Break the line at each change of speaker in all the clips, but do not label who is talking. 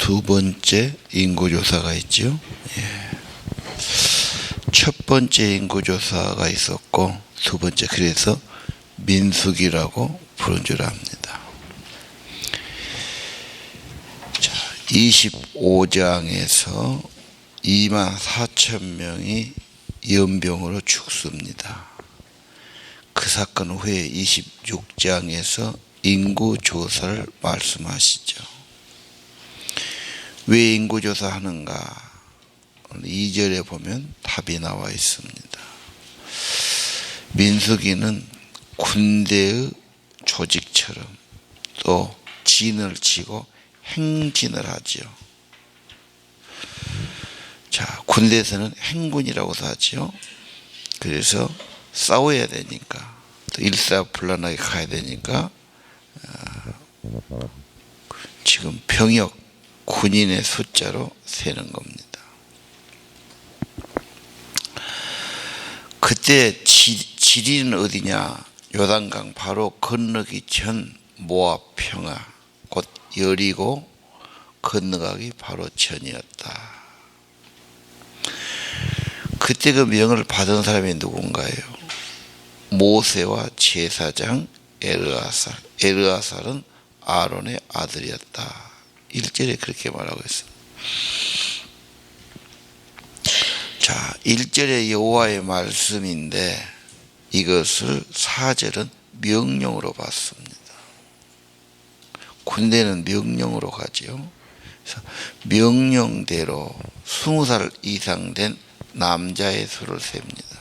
두 번째 인구조사가 있죠. 첫 번째 인구조사가 있었고 두 번째, 그래서 민수기라고 부른 줄 압니다. 자, 25장에서 24,000명이 연병으로 죽습니다. 그 사건 후에 26장에서 인구조사를 말씀하시죠. 왜 인구조사 하는가? 2절에 보면 답이 나와 있습니다. 민수기는 군대의 조직처럼 또 진을 치고 행진을 하지요. 자, 군대에서는 행군이라고도 하지요. 그래서 싸워야 되니까, 또 일사불란하게 가야 되니까 지금 병역, 군인의 숫자로 세는 겁니다. 그때 지리는 어디냐? 요단강 바로 건너기 전 모압 평화, 곧 여리고 건너가기 바로 전이었다. 그때 그 명을 받은 사람이 누군가요? 모세와 제사장 엘르아살은 아론의 아들이었다. 1절에 그렇게 말하고 있습니다. 자, 1절에 여호와의 말씀인데 이것을 4절은 명령으로 받습니다. 군대는 명령으로 가지요. 그래서 명령대로 20살 이상 된 남자의 수를 셉니다.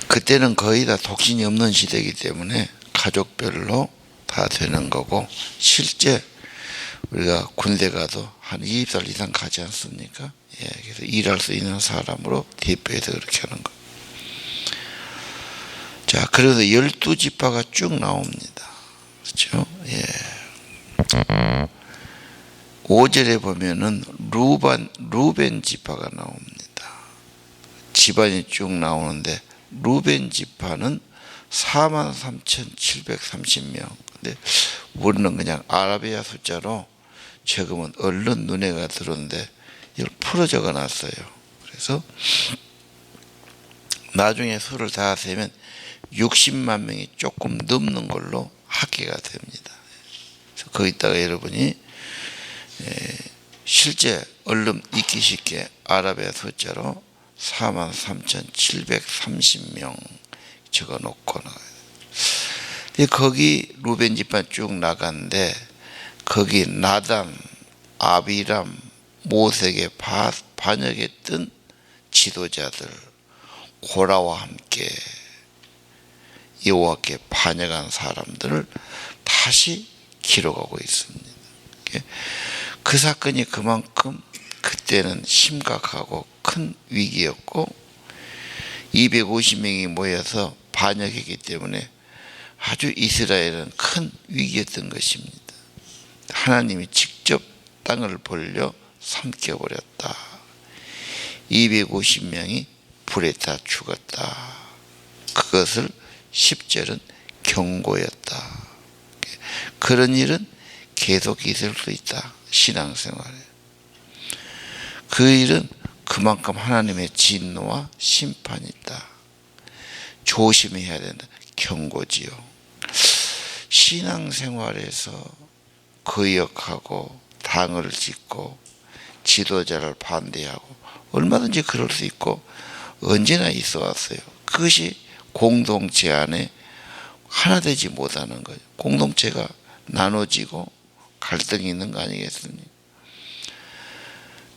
그때는 거의 다 독신이 없는 시대이기 때문에 가족별로 다 되는 거고, 실제 우리가 군대 가도 한 20살 이상 가지 않습니까? 그래서 일할 수 있는 사람으로 대표해서 그렇게 하는 거. 자, 그래서 12지파가 쭉 나옵니다. 그렇죠? 5절에 보면은 루벤 지파가 나옵니다. 집안이 쭉 나오는데 루벤 지파는 43,730명. 근데 우리는 그냥 아라비아 숫자로 적으면 얼른 눈에가 들어오는데 이걸 풀어 적어 놨어요. 그래서 나중에 수를 다 세면 60만 명이 조금 넘는 걸로 합계가 됩니다. 그래서 거기다가 여러분이 실제 얼른 읽기 쉽게 아라비아 숫자로 43,730명 적어 놓고 나가요. 거기 루벤 지파 쭉 나갔는데 거기 나단, 아비람, 모색에 반역했던 지도자들 고라와 함께 여호와께 반역한 사람들을 다시 기록하고 있습니다. 그 사건이 그만큼 그때는 심각하고 큰 위기였고 250명이 모여서 반역했기 때문에 아주 이스라엘은 큰 위기였던 것입니다. 하나님이 직접 땅을 벌려 삼켜버렸다. 250명이 불에 타 죽었다. 그것을 10절은 경고였다. 그런 일은 계속 있을 수 있다. 신앙생활에. 그 일은 그만큼 하나님의 진노와 심판이 있다. 조심해야 된다. 경고지요. 신앙생활에서 거역하고 당을 짓고 지도자를 반대하고 얼마든지 그럴 수 있고 언제나 있어 왔어요. 그것이 공동체 안에 하나 되지 못하는 거예요. 공동체가 나눠지고 갈등이 있는 거 아니겠습니까?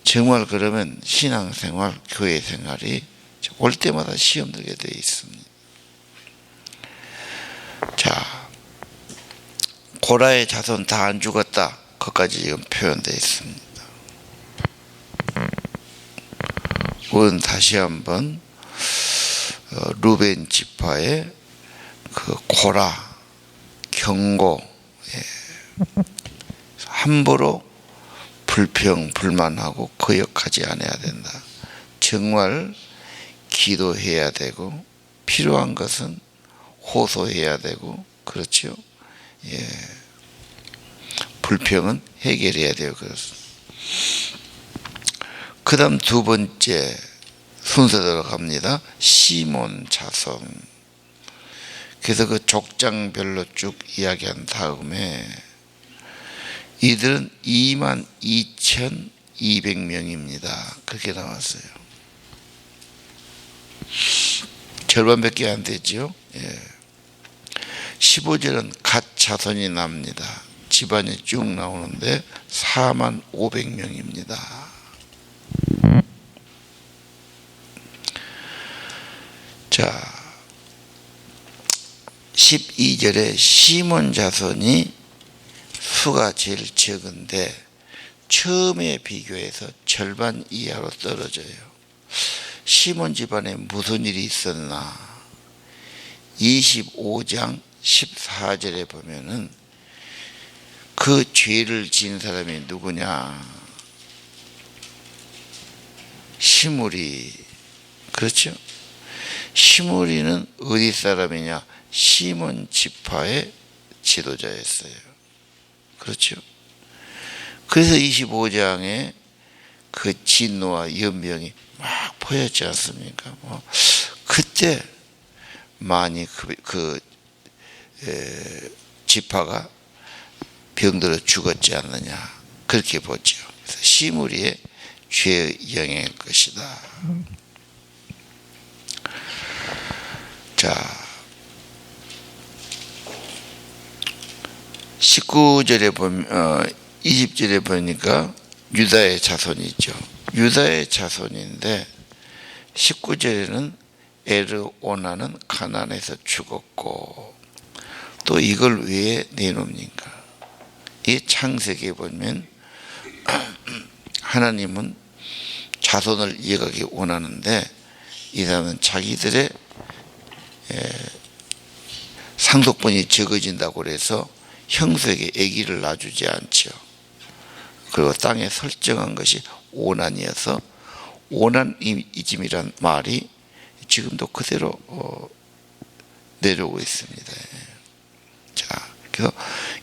정말 그러면 신앙생활, 교회생활이 올 때마다 시험 들게 되어 있습니다. 자, 고라의 자손 다 안 죽었다. 그것까지 지금 표현되어 있습니다. 우리는 다시 한번 루벤 지파의 그 고라, 경고, 함부로 불평, 불만하고 거역하지 않아야 된다. 정말 기도해야 되고 필요한 것은 호소해야 되고 그렇죠. 불평은 해결해야 돼요. 그래서 그 다음 두 번째 순서대로 갑니다. 시몬 자손. 그래서 그 족장별로 쭉 이야기한 다음에 이들은 22,200명입니다. 그렇게 나왔어요. 절반밖에 안 되죠. 15절은 갓 자손이 납니다. 집안이 쭉 나오는데 45,000명입니다. 자, 12절에 시몬 자손이 수가 제일 적은데 처음에 비교해서 절반 이하로 떨어져요. 시몬 집안에 무슨 일이 있었나? 25장 14절에 보면은 그 죄를 지은 사람이 누구냐? 시므리. 그렇죠? 시므리는 어디 사람이냐? 시몬 지파의 지도자였어요. 그렇죠? 그래서 25장에 그 진노와 연병이 막 보였지 않습니까? 그때 많이 지파가 병들어 죽었지 않느냐, 그렇게 보죠. 그래서 시므리의 죄의 영향일 것이다. 자, 19절에 보면 20절에 보니까 유다의 자손이 있죠. 유다의 자손인데 19절에는 에르오나는 가나안에서 죽었고, 또 이걸 왜 내놓습니까? 이 창세기에 보면 하나님은 자손을 이어가기 원하는데 이 사람은 자기들의 상속분이 적어진다고 해서 형수에게 아기를 낳아주지 않죠. 그리고 땅에 설정한 것이 오난이어서 오난이즘이란 말이 지금도 그대로 내려오고 있습니다. 자, 그래서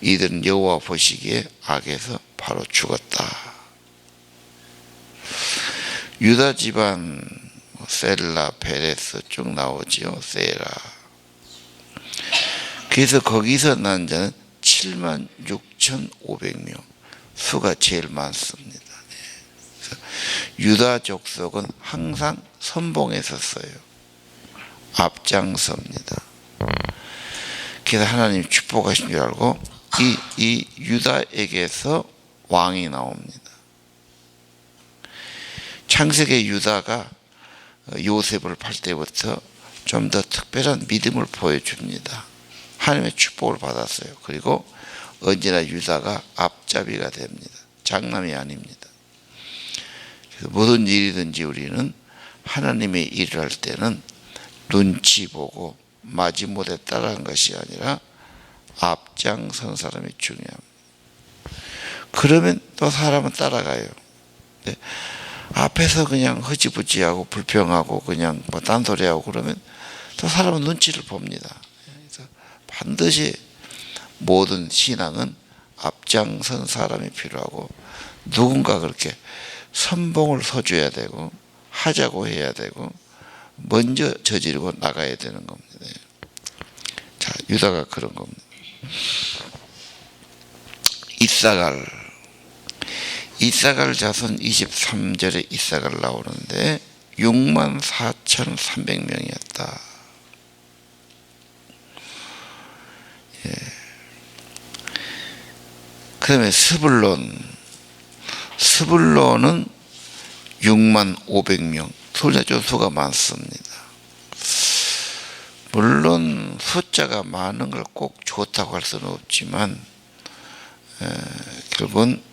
이들은 여호와 보시기에 악에서 바로 죽었다. 유다 집안 셀라, 베레스 쭉 나오지요. 세라. 그래서 거기서 난 자는 76,500명, 수가 제일 많습니다. 유다 족속은 항상 선봉에 섰어요. 앞장섭니다. 그래서 하나님 축복하신 줄 알고 이 유다에게서 왕이 나옵니다. 창세기 유다가 요셉을 팔 때부터 좀 더 특별한 믿음을 보여줍니다. 하나님의 축복을 받았어요. 그리고 언제나 유다가 앞잡이가 됩니다. 장남이 아닙니다. 그래서 모든 일이든지 우리는 하나님의 일을 할 때는 눈치 보고 마지못에 따라한 것이 아니라 앞장선 사람이 중요합니다. 그러면 또 사람은 따라가요. 앞에서 그냥 허지부지하고 불평하고 그냥 뭐 딴소리하고 그러면 또 사람은 눈치를 봅니다. 그래서 반드시 모든 신앙은 앞장선 사람이 필요하고 누군가 그렇게 선봉을 서줘야 되고 하자고 해야 되고 먼저 저지르고 나가야 되는 겁니다. 자, 유다가 그런 겁니다. 이사갈 자손 23절에 이사갈 나오는데 64,300명이었다. 예. 그 다음에 스불론은 65,000명. 솔자조 수가 많습니다. 물론 숫자가 많은 걸 꼭 좋다고 할 수는 없지만 결국은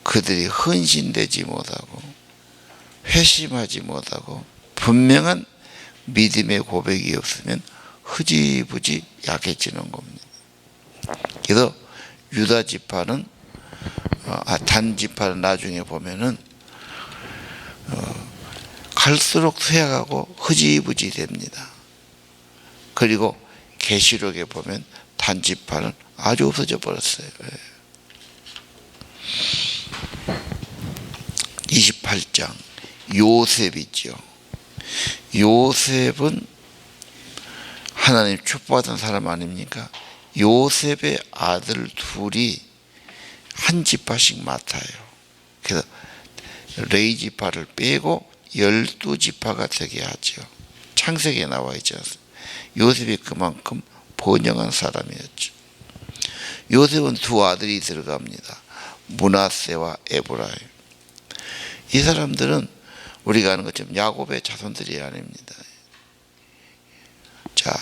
그들이 헌신되지 못하고 회심하지 못하고 분명한 믿음의 고백이 없으면 흐지부지 약해지는 겁니다. 그래서 유다 지파는 단 지파는 나중에 보면은 갈수록 쇠약하고 흐지부지 됩니다. 그리고 계시록에 보면 단 지파는 아주 없어져 버렸어요. 38장 요셉이죠. 요셉은 하나님 축복받은 사람 아닙니까? 요셉의 아들 둘이 한 지파씩 맡아요. 그래서 레위 지파를 빼고 12지파가 되게 하죠. 창세기에 나와 있지 않습니까? 요셉이 그만큼 번영한 사람이었죠. 요셉은 두 아들이 들어갑니다. 므낫세와 에브라임. 이 사람들은 우리가 아는 것처럼 야곱의 자손들이 아닙니다. 자,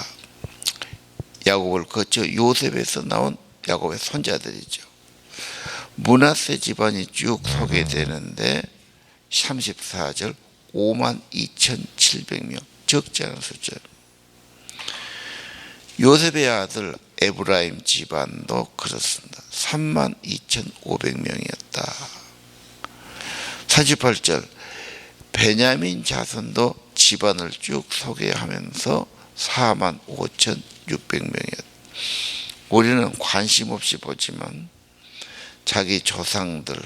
야곱을 거쳐 요셉에서 나온 야곱의 손자들이죠. 므낫세 집안이 쭉 소개되는데 34절 52,700명, 적지 않은 숫자. 요셉의 아들 에브라임 집안도 그렇습니다. 32,500명이었다. 38절 베냐민 자손도 집안을 쭉 소개하면서 45,600명이었다. 우리는 관심 없이 보지만 자기 조상들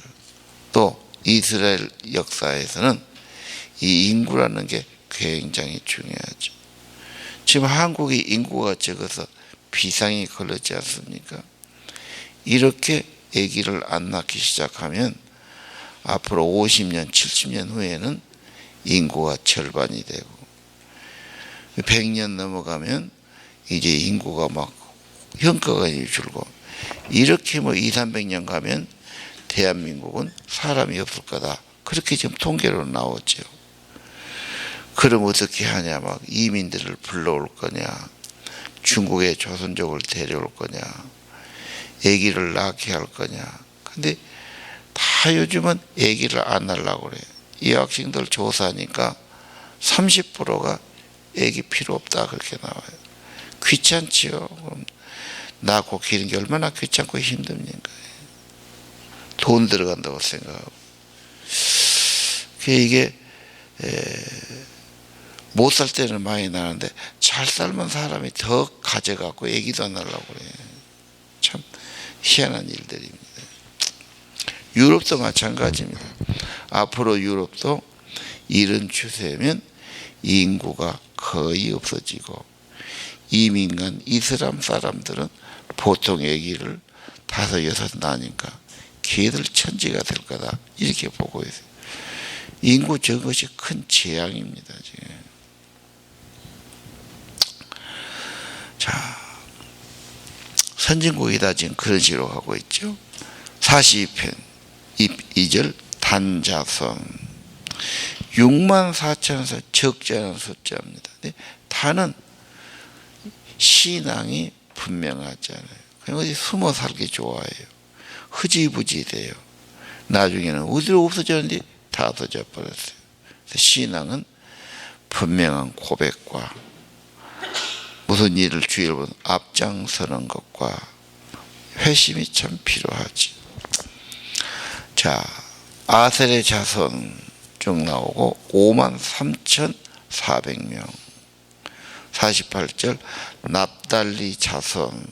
또 이스라엘 역사에서는 이 인구라는 게 굉장히 중요하죠. 지금 한국이 인구가 적어서 비상이 걸렸지 않습니까? 이렇게 아기를 안 낳기 시작하면 앞으로 50년, 70년 후에는 인구가 절반이 되고 100년 넘어가면 이제 인구가 막 현저하게 줄고 이렇게 200~300년 가면 대한민국은 사람이 없을 거다. 그렇게 지금 통계로 나오죠. 그럼 어떻게 하냐? 막 이민들을 불러올 거냐? 중국의 조선족을 데려올 거냐? 아기를 낳게 할 거냐? 근데 다 요즘은 아기를 안 낳으려고 그래요. 이 학생들 조사하니까 30%가 아기 필요 없다 그렇게 나와요. 귀찮지요. 그럼 낳고 기르는 게 얼마나 귀찮고 힘듭니까? 돈 들어간다고 생각하고. 이게 못 살 때는 많이 나는데 잘 살면 사람이 더 가져갖고 아기도 안 낳으려고 그래요. 참 희한한 일들입니다. 유럽도 마찬가지입니다. 앞으로 유럽도 이런 추세면 인구가 거의 없어지고 이민 간 이슬람 사람들은 보통 아기를 5, 6 낳으니까 걔들 천지가 될 거다 이렇게 보고 있어요. 인구 저것이 큰 재앙입니다. 지금. 자, 선진국이 다 지금 그런 식으로 하고 있죠. 42편 2절 단자손 64,000에서 적지 않은 숫자입니다. 단은 신앙이 분명하지 않아요. 그냥 어디 숨어 살기 좋아해요. 흐지부지 돼요. 나중에는 어디로 없어졌는지 다 없어져 버렸어요. 신앙은 분명한 고백과 무슨 일을 주의를 보는 앞장서는 것과 회심이 참 필요하지. 자, 아셀의 자손 쭉 나오고 53,400명. 48절 납달리 자손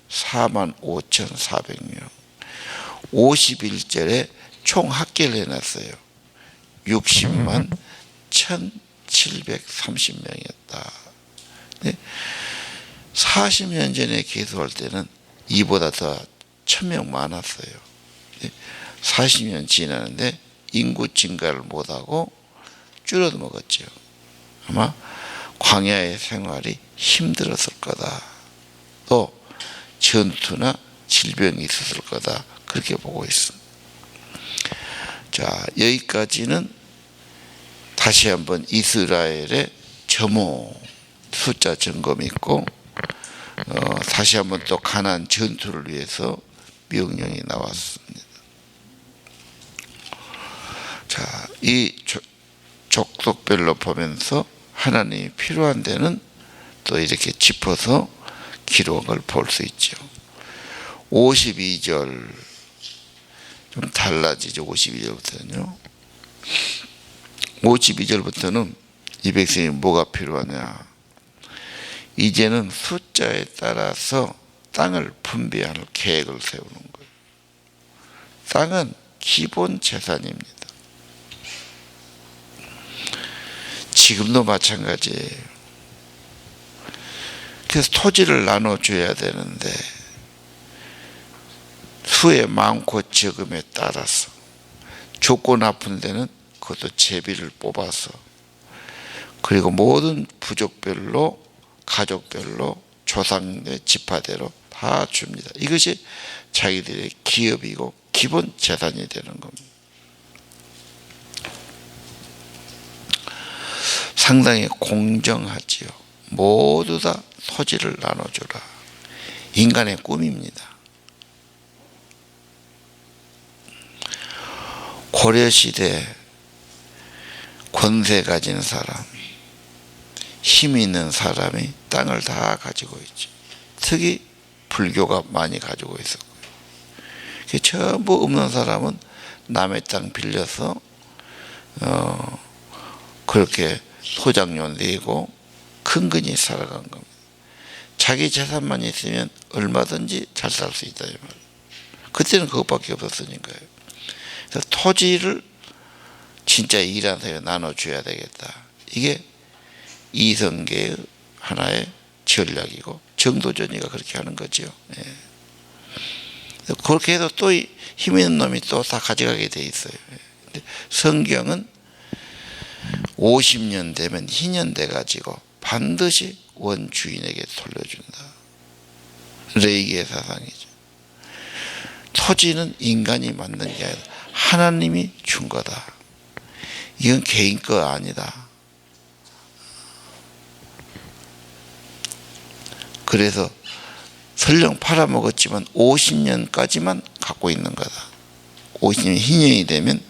45,400명. 51절에 총 합계를 해놨어요. 60만 1,730명이었다. 40년 전에 기수할 때는 이보다 더 1,000명 많았어요. 40년 지나는데 인구 증가를 못하고 줄어도 먹었죠. 아마 광야의 생활이 힘들었을 거다. 또 전투나 질병이 있었을 거다. 그렇게 보고 있습니다. 자, 여기까지는 다시 한번 이스라엘의 점호 숫자 점검이 있고 다시 한번 또 가나안 전투를 위해서 명령이 나왔습니다. 자, 이 족속별로 보면서 하나님이 필요한 데는 또 이렇게 짚어서 기록을 볼 수 있죠. 52절 좀 달라지죠. 52절부터는요. 52절부터는 이 백성이 뭐가 필요하냐. 이제는 숫자에 따라서 땅을 분배할 계획을 세우는 거예요. 땅은 기본 재산입니다. 지금도 마찬가지예요. 그래서 토지를 나눠줘야 되는데 수의 많고 적음에 따라서 좁고 나쁜 데는 그것도 제비를 뽑아서 그리고 모든 부족별로 가족별로 조상의 지파대로 다 줍니다. 이것이 자기들의 기업이고 기본 재산이 되는 겁니다. 상당히 공정하지요. 모두 다 토지를 나눠주라. 인간의 꿈입니다. 고려시대 권세 가진 사람, 힘 있는 사람이 땅을 다 가지고 있죠. 특히 불교가 많이 가지고 있었고요. 전부 없는 사람은 남의 땅 빌려서 그렇게 소장료 내고 근근히 살아간 겁니다. 자기 재산만 있으면 얼마든지 잘 살 수 있다 이 말이에요. 그때는 그것밖에 없었으니까요. 그래서 토지를 진짜 일하는 사람에 나눠줘야 되겠다. 이게 이성계의 하나의 전략이고 정도전이가 그렇게 하는 거죠. 예. 그렇게 해서 또 힘 있는 놈이 또 다 가져가게 돼 있어요. 근데 성경은 50년 되면 희년 돼가지고 반드시 원주인에게 돌려준다. 레이기의 사상이죠. 토지는 인간이 만든 게 아니라 하나님이 준 거다. 이건 개인 거 아니다. 그래서 설령 팔아먹었지만 50년까지만 갖고 있는 거다. 50년 희년이 되면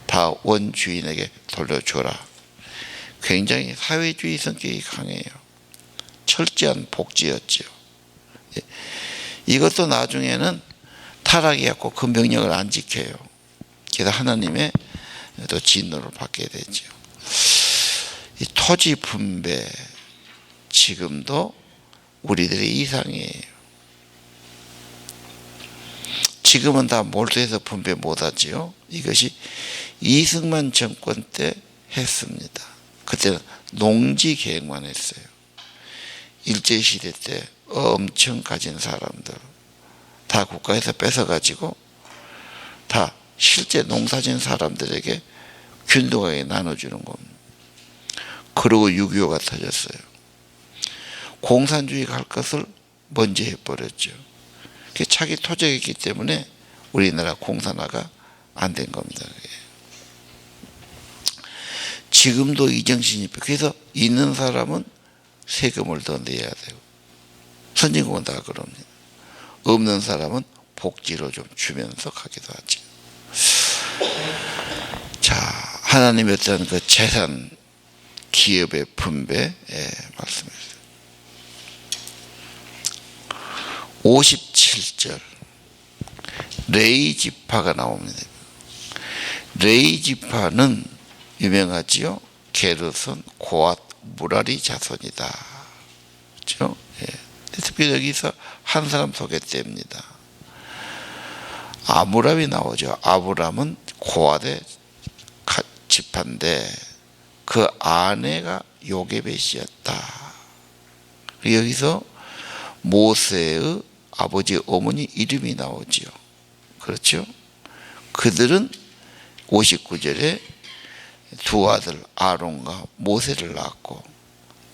다 원주인에게 돌려줘라. 굉장히 사회주의 성격이 강해요. 철저한 복지였죠. 이것도 나중에는 타락해갖고 그 명령을 안 지켜요. 그래서 하나님의 또 진노를 받게 되죠. 이 토지 분배 지금도 우리들의 이상이에요. 지금은 다 몰두해서 분배 못하지요. 이것이 이승만 정권 때 했습니다. 그때는 농지 계획만 했어요. 일제시대 때 엄청 가진 사람들 다 국가에서 뺏어가지고 다 실제 농사진 사람들에게 균등하게 나눠주는 겁니다. 그리고 6.25가 터졌어요. 공산주의가 할 것을 먼저 해버렸죠. 자기 토지가 있기 때문에 우리나라 공산화가 안 된 겁니다. 지금도 이 정신이, 그래서 있는 사람은 세금을 더 내야 되고 선진국은 다 그럽니다. 없는 사람은 복지로 좀 주면서 가기도 하죠. 자, 하나님의 어떤 그 재산 기업의 분배 말씀했어요. 57절 레위 지파가 나옵니다. 레위 지파는 유명하지요. 게르손, 고앗, 무라리 자손이다. 그렇죠? 예. 특별히 여기서 한 사람 소개됩니다. 아므람이 나오죠. 아므람은 고앗의 지파인데 그 아내가 요게벳이었다. 여기서 모세의 아버지 어머니 이름이 나오지요. 그렇죠? 그들은 59절에 두 아들 아론과 모세를 낳았고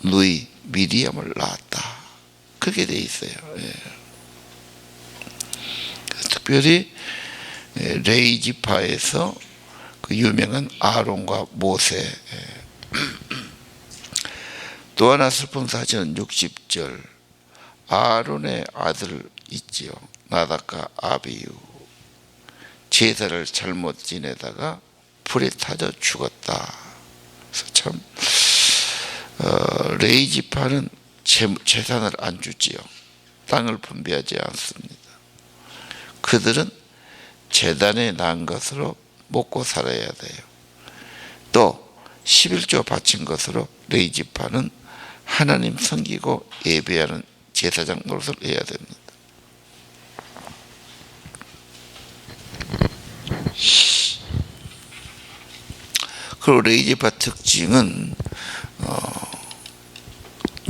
누이 미리암을 낳았다. 그렇게 돼 있어요. 예. 특별히 레위 지파에서 그 유명한 아론과 모세. 또 하나 슬픈 사실은 60절 아론의 아들 있지요. 나답과 아비유. 제사를 잘못 지내다가 불에 타져 죽었다. 그래서 참 레위 지파는 재산을 안 주지요. 땅을 분배하지 않습니다. 그들은 제단에 난 것으로 먹고 살아야 돼요. 또 11조 바친 것으로 레위 지파는 하나님 섬기고 예배하는 제사장 노릇을 해야 됩니다. 그리고 레위 지파 특징은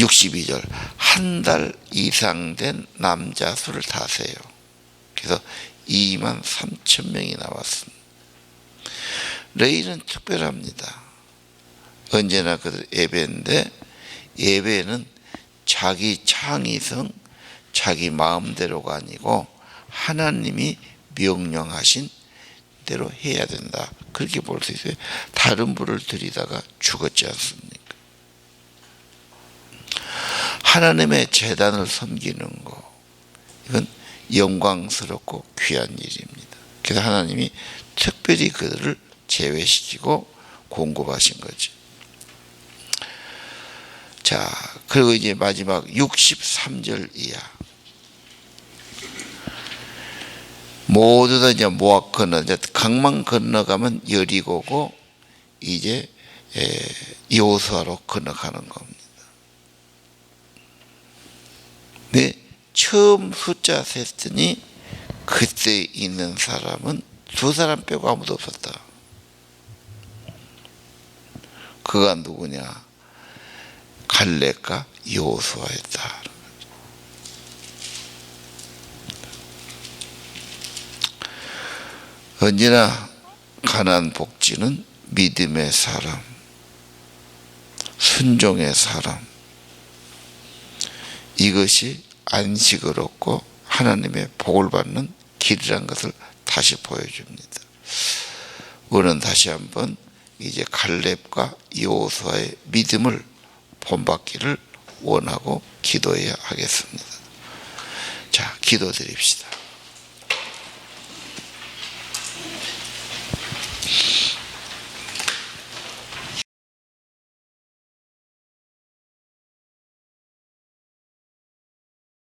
62절 한 달 이상 된 남자 수를 다 세요. 그래서 2만 3천 명이 나왔습니다. 레위는 특별합니다. 언제나 그 예배인데 예배는 자기 창의성, 자기 마음대로가 아니고 하나님이 명령하신 대로 해야 된다. 그렇게 볼 수 있어요. 다른 불을 들이다가 죽었지 않습니까? 하나님의 제단을 섬기는 거, 이건 영광스럽고 귀한 일입니다. 그래서 하나님이 특별히 그들을 제외시키고 공급하신 거죠. 자, 그리고 이제 마지막 63절 이하. 모두 다 이제 모압 건너, 강만 건너가면 여리고고 이제 여호수아로 건너가는 겁니다. 네, 처음 숫자 셌더니 그때 있는 사람은 두 사람 빼고 아무도 없었다. 그가 누구냐? 갈렙과 여호수아였다. 언제나 가나안 복지는 믿음의 사람, 순종의 사람, 이것이 안식을 얻고 하나님의 복을 받는 길이라는 것을 다시 보여줍니다. 우리는 다시 한번 이제 갈렙과 여호수아의 믿음을 본받기를 원하고 기도해야 하겠습니다. 자, 기도드립시다.